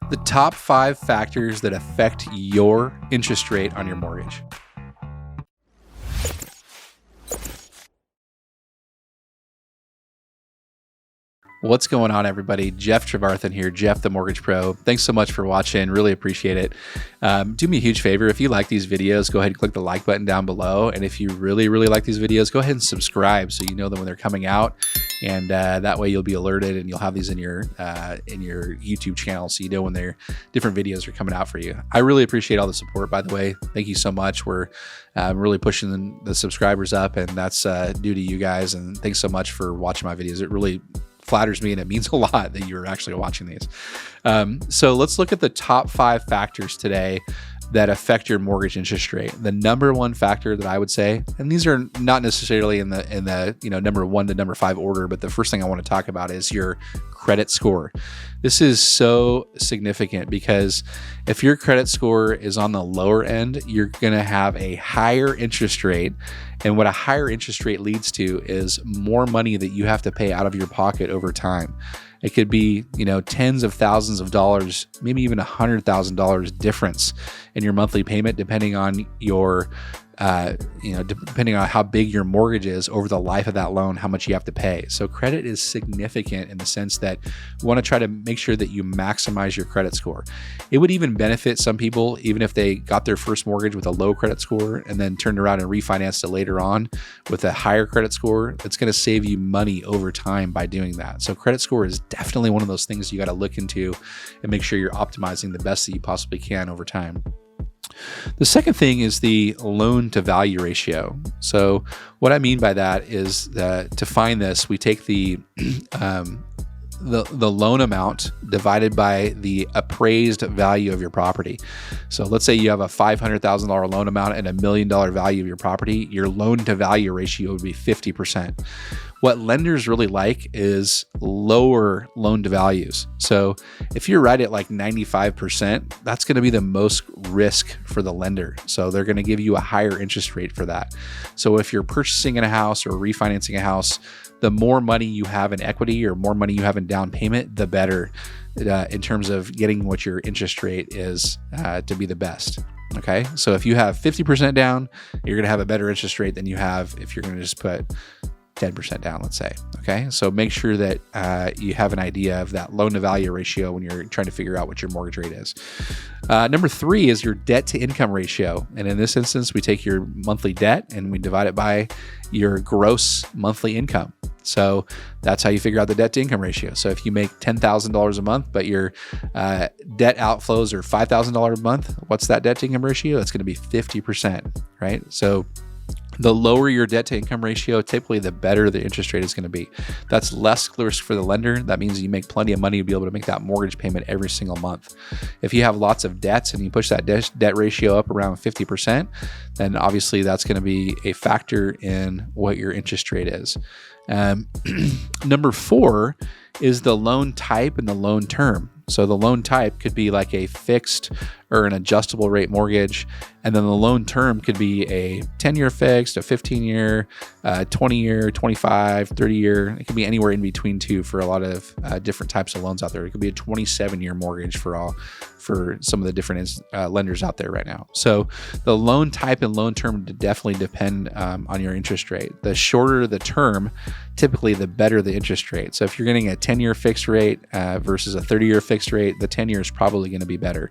The top 5 factors that affect your interest rate on your mortgage. What's going on, everybody? Jeff Trevarthen here, Jeff the Mortgage Pro. Thanks so much for watching. Really appreciate it. Do me a huge favor. If you like these videos, go ahead and click the like button down below. And if you really like these videos, go ahead and subscribe so you know them when they're coming out. And that way you'll be alerted and you'll have these in your YouTube channel so you know when different videos are coming out for you. I really appreciate all the support, by the way. Thank you so much. We're really pushing the subscribers up, and that's due to you guys. And thanks so much for watching my videos. It really flatters me, and it means a lot that you're actually watching these. So let's look at the top 5 factors today that affect your mortgage interest rate. The number one factor that I would say, and these are not necessarily in the number 1 to number 5 order, but the first thing I want to talk about is your credit score. This is so significant because if your credit score is on the lower end, you're going to have a higher interest rate. And what a higher interest rate leads to is more money that you have to pay out of your pocket over time. It could be, tens of thousands of dollars, maybe even $100,000 difference in your monthly payment, depending on your, depending on how big your mortgage is over the life of that loan, how much you have to pay. So credit is significant in the sense that you want to try to make sure that you maximize your credit score. It would even benefit some people, even if they got their first mortgage with a low credit score and then turned around and refinanced it later on with a higher credit score. It's going to save you money over time by doing that. So credit score is definitely one of those things you got to look into and make sure you're optimizing the best that you possibly can over time. The second thing is the loan to value ratio. So what I mean by that is that to find this, we take the loan amount divided by the appraised value of your property. So let's say you have a $500,000 loan amount and $1 million value of your property. Your loan to value ratio would be 50%. What lenders really like is lower loan to values. So if you're right at like 95%, that's going to be the most risk for the lender. So they're going to give you a higher interest rate for that. So if you're purchasing a house or refinancing a house, the more money you have in equity or more money you have in down payment, the better in terms of getting what your interest rate is to be the best. Okay. So if you have 50% down, you're going to have a better interest rate than you have if you're going to just put 10% down, let's say. Okay. So make sure that you have an idea of that loan to value ratio when you're trying to figure out what your mortgage rate is. Number 3 is your debt to income ratio. And in this instance, we take your monthly debt and we divide it by your gross monthly income. So that's how you figure out the debt to income ratio. So if you make $10,000 a month, but your debt outflows are $5,000 a month, what's that debt to income ratio? It's going to be 50%, right? So the lower your debt to income ratio, typically the better the interest rate is going to be. That's less risk for the lender. That means you make plenty of money to be able to make that mortgage payment every single month. If you have lots of debts and you push that debt ratio up around 50%, then obviously that's going to be a factor in what your interest rate is. Number 4 is the loan type and the loan term. So the loan type could be like a fixed or an adjustable rate mortgage. And then the loan term could be a 10-year fixed, a 15-year, 20-year, 25, 30-year. It could be anywhere in between too for a lot of different types of loans out there. It could be a 27-year mortgage for some of the different lenders out there right now. So the loan type and loan term definitely depend on your interest rate. The shorter the term, typically the better the interest rate. So if you're getting a 10-year fixed rate versus a 30-year fixed rate, the 10-year is probably going to be better.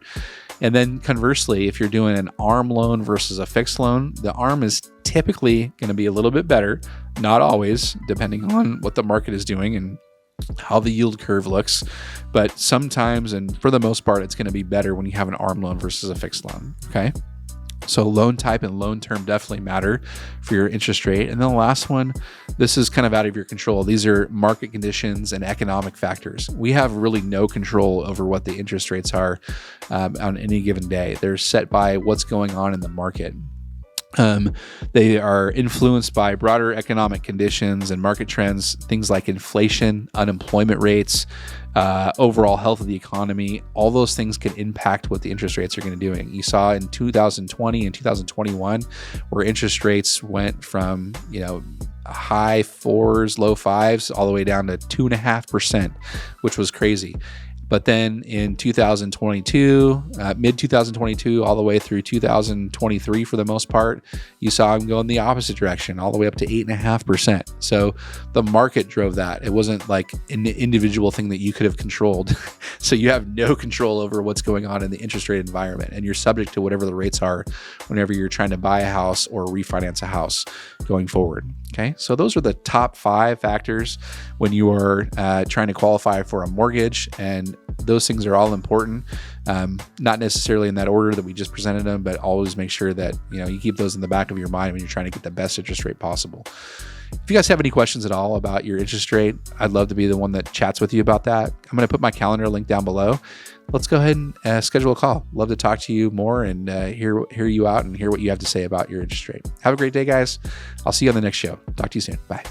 And then conversely, if you're doing an ARM loan versus a fixed loan, the ARM is typically going to be a little bit better, not always, depending on what the market is doing and how the yield curve looks. But sometimes, and for the most part, it's going to be better when you have an ARM loan versus a fixed loan. Okay. So loan type and loan term definitely matter for your interest rate. And then the last one, this is kind of out of your control. These are market conditions and economic factors. We have really no control over what the interest rates are on any given day. They're set by what's going on in the market. They are influenced by broader economic conditions and market trends, things like inflation, unemployment rates, overall health of the economy. All those things can impact what the interest rates are going to do. You saw in 2020 and 2021 where interest rates went from, high 4s, low 5s, all the way down to 2.5%, which was crazy. But then in 2022, mid 2022, all the way through 2023, for the most part, you saw them go in the opposite direction, all the way up to 8.5%. So the market drove that. It wasn't like an individual thing that you could have controlled. So you have no control over what's going on in the interest rate environment, and you're subject to whatever the rates are whenever you're trying to buy a house or refinance a house going forward. Okay, so those are the top 5 factors when you are trying to qualify for a mortgage, and those things are all important. Not necessarily in that order that we just presented them, but always make sure that you keep those in the back of your mind when you're trying to get the best interest rate possible. If you guys have any questions at all about your interest rate, I'd love to be the one that chats with you about that. I'm going to put my calendar link down below. Let's go ahead and schedule a call. Love to talk to you more and hear you out and hear what you have to say about your interest rate. Have a great day, guys. I'll see you on the next show. Talk to you soon. Bye.